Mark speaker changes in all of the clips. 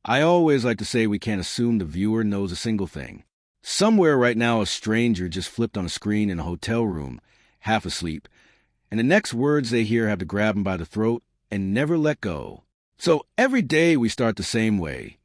Speaker 1: I always like to say we can't assume the viewer knows a single thing. Somewhere right now, a stranger just flipped on a screen in a hotel room, half asleep, and the next words they hear have to grab them by the throat and never let go. So every day we start the same way.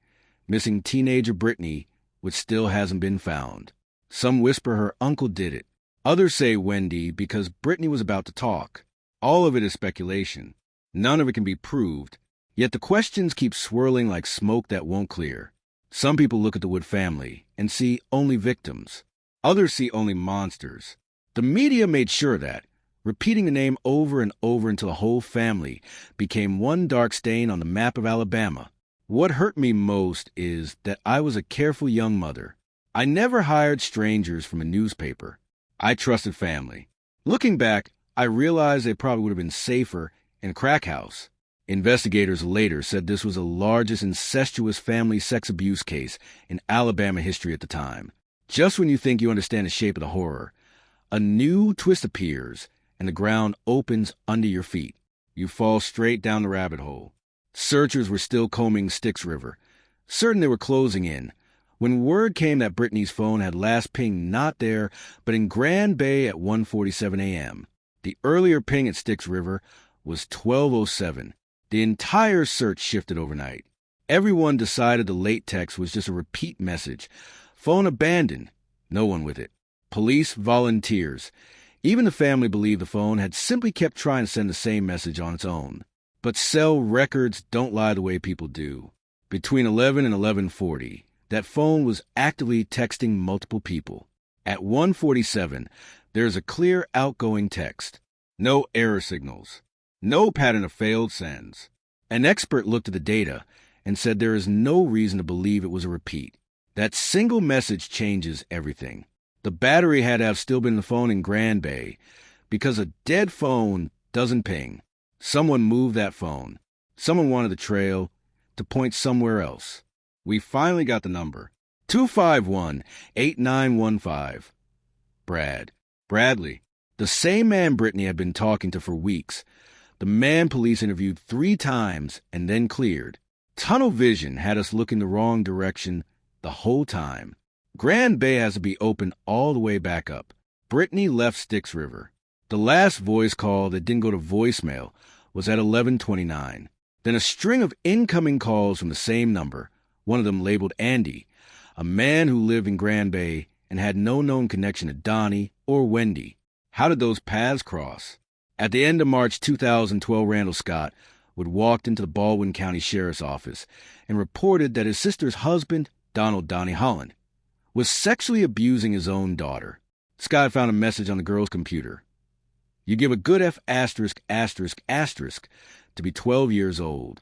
Speaker 1: Missing teenager Brittney, which still hasn't been found. Some whisper her uncle did it. Others say Wendy because Brittney was about to talk. All of it is speculation. None of it can be proved. Yet the questions keep swirling like smoke that won't clear. Some people look at the Wood family and see only victims. Others see only monsters. The media made sure that, repeating the name over and over until the whole family became one dark stain on the map of Alabama. What hurt me most is that I was a careful young mother. I never hired strangers from a newspaper. I trusted family. Looking back, I realized they probably would have been safer in a crack house. Investigators later said this was the largest incestuous family sex abuse case in Alabama history at the time. Just when you think you understand the shape of the horror, a new twist appears and the ground opens under your feet. You fall straight down the rabbit hole. Searchers were still combing Styx River, certain they were closing in, when word came that Brittney's phone had last pinged not there, but in Grand Bay at 1:47 a.m. The earlier ping at Styx River was 12:07. The entire search shifted overnight. Everyone decided the late text was just a repeat message. Phone abandoned. No one with it. Police, volunteers. Even the family believed the phone had simply kept trying to send the same message on its own. But cell records don't lie the way people do. Between 11 and 11:40, that phone was actively texting multiple people. At 1:47, there's a clear outgoing text. No error signals. No pattern of failed sends. An expert looked at the data and said there is no reason to believe it was a repeat. That single message changes everything. The battery had to have still been in the phone in Grand Bay, because a dead phone doesn't ping. Someone moved that phone. Someone wanted the trail to point somewhere else. We finally got the number. 251-8915. Bradley. The same man Brittney had been talking to for weeks. The man police interviewed 3 times and then cleared. Tunnel vision had us looking the wrong direction the whole time. Grand Bay has to be open all the way back up. Brittney left Styx River. The last voice call that didn't go to voicemail was at 11:29. Then a string of incoming calls from the same number, one of them labeled Andy, a man who lived in Grand Bay and had no known connection to Donnie or Wendy. How did those paths cross? At the end of March 2012, Randall Scott Wood walked into the Baldwin County Sheriff's Office and reported that his sister's husband, Donald Donnie Holland, was sexually abusing his own daughter. Scott found a message on the girl's computer. You give a good F*** to be 12 years old.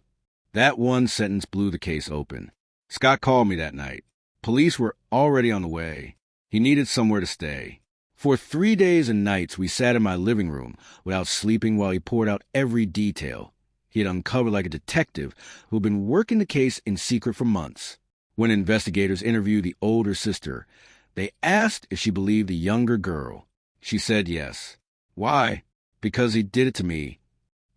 Speaker 1: That one sentence blew the case open. Scott called me that night. Police were already on the way. He needed somewhere to stay. For 3 days and nights, we sat in my living room without sleeping while he poured out every detail he had uncovered like a detective who had been working the case in secret for months. When investigators interviewed the older sister, they asked if she believed the younger girl. She said yes. Why? Because he did it to me.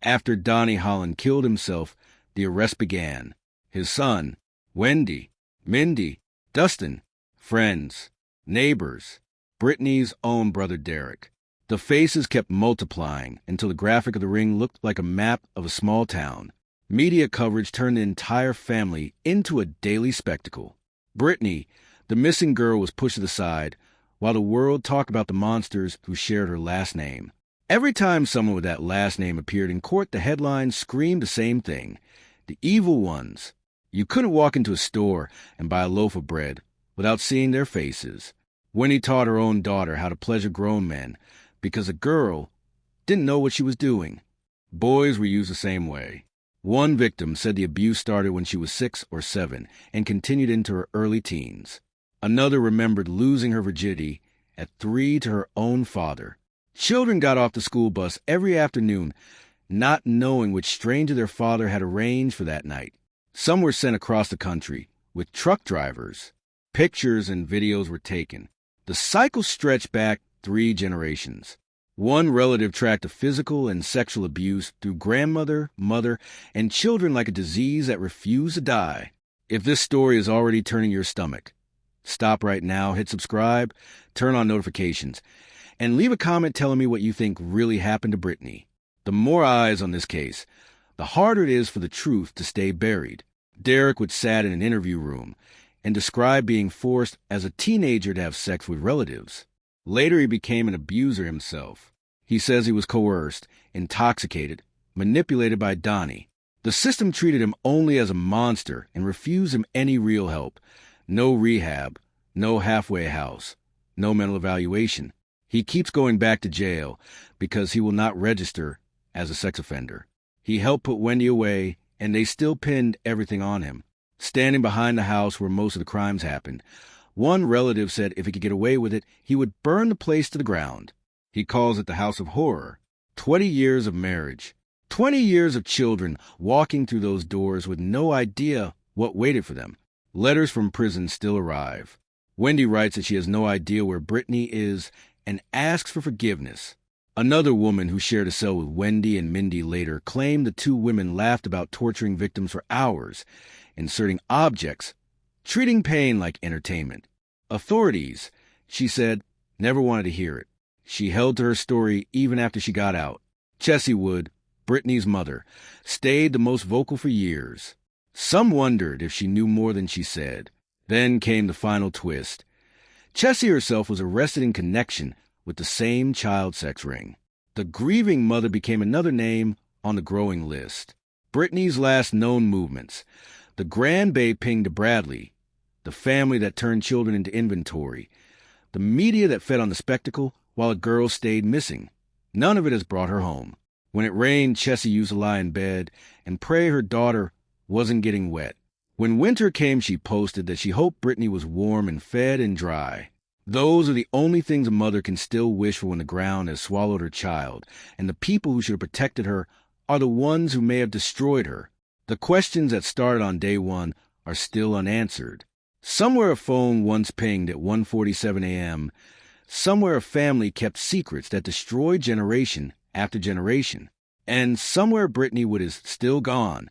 Speaker 1: After Donnie Holland killed himself, the arrest began. His son, Wendy, Mindy, Dustin, friends, neighbors, Brittney's own brother Derek. The faces kept multiplying until the graphic of the ring looked like a map of a small town. Media coverage turned the entire family into a daily spectacle. Brittney, the missing girl, was pushed to the side, while the world talked about the monsters who shared her last name. Every time someone with that last name appeared in court, the headlines screamed the same thing. The evil ones. You couldn't walk into a store and buy a loaf of bread without seeing their faces. Winnie taught her own daughter how to pleasure grown men because a girl didn't know what she was doing. Boys were used the same way. One victim said the abuse started when she was 6 or 7 and continued into her early teens. Another remembered losing her virginity at 3 to her own father. Children got off the school bus every afternoon, not knowing which stranger their father had arranged for that night. Some were sent across the country with truck drivers. Pictures and videos were taken. The cycle stretched back 3 generations. One relative tracked the physical and sexual abuse through grandmother, mother, and children like a disease that refused to die. If this story is already turning your stomach, stop right now, hit subscribe, turn on notifications, and leave a comment telling me what you think really happened to Brittney. The more eyes on this case, the harder it is for the truth to stay buried. Derek would sat in an interview room and described being forced as a teenager to have sex with relatives. Later, he became an abuser himself. He says he was coerced, intoxicated, manipulated by Donnie. The system treated him only as a monster and refused him any real help. No rehab, no halfway house, no mental evaluation. He keeps going back to jail because he will not register as a sex offender. He helped put Wendy away, and they still pinned everything on him. Standing behind the house where most of the crimes happened, one relative said if he could get away with it, he would burn the place to the ground. He calls it the House of Horror. 20 years of marriage. 20 years of children walking through those doors with no idea what waited for them. Letters from prison still arrive. Wendy writes that she has no idea where Brittney is and asks for forgiveness. Another woman who shared a cell with Wendy and Mindy later claimed the two women laughed about torturing victims for hours, inserting objects, treating pain like entertainment. Authorities, she said, never wanted to hear it. She held to her story even after she got out. Chessie Wood, Brittney's mother, stayed the most vocal for years. Some wondered if she knew more than she said. Then came the final twist. Chessie herself was arrested in connection with the same child sex ring. The grieving mother became another name on the growing list. Brittney's last known movements. The grandbabe ping to Bradley. The family that turned children into inventory. The media that fed on the spectacle while a girl stayed missing. None of it has brought her home. When it rained, Chessie used to lie in bed and pray her daughter wasn't getting wet. When winter came, she posted that she hoped Brittney was warm and fed and dry. Those are the only things a mother can still wish for when the ground has swallowed her child, and the people who should have protected her are the ones who may have destroyed her. The questions that started on day one are still unanswered. Somewhere a phone once pinged at 1:47 a.m. Somewhere a family kept secrets that destroyed generation after generation. And somewhere Brittney Wood is still gone,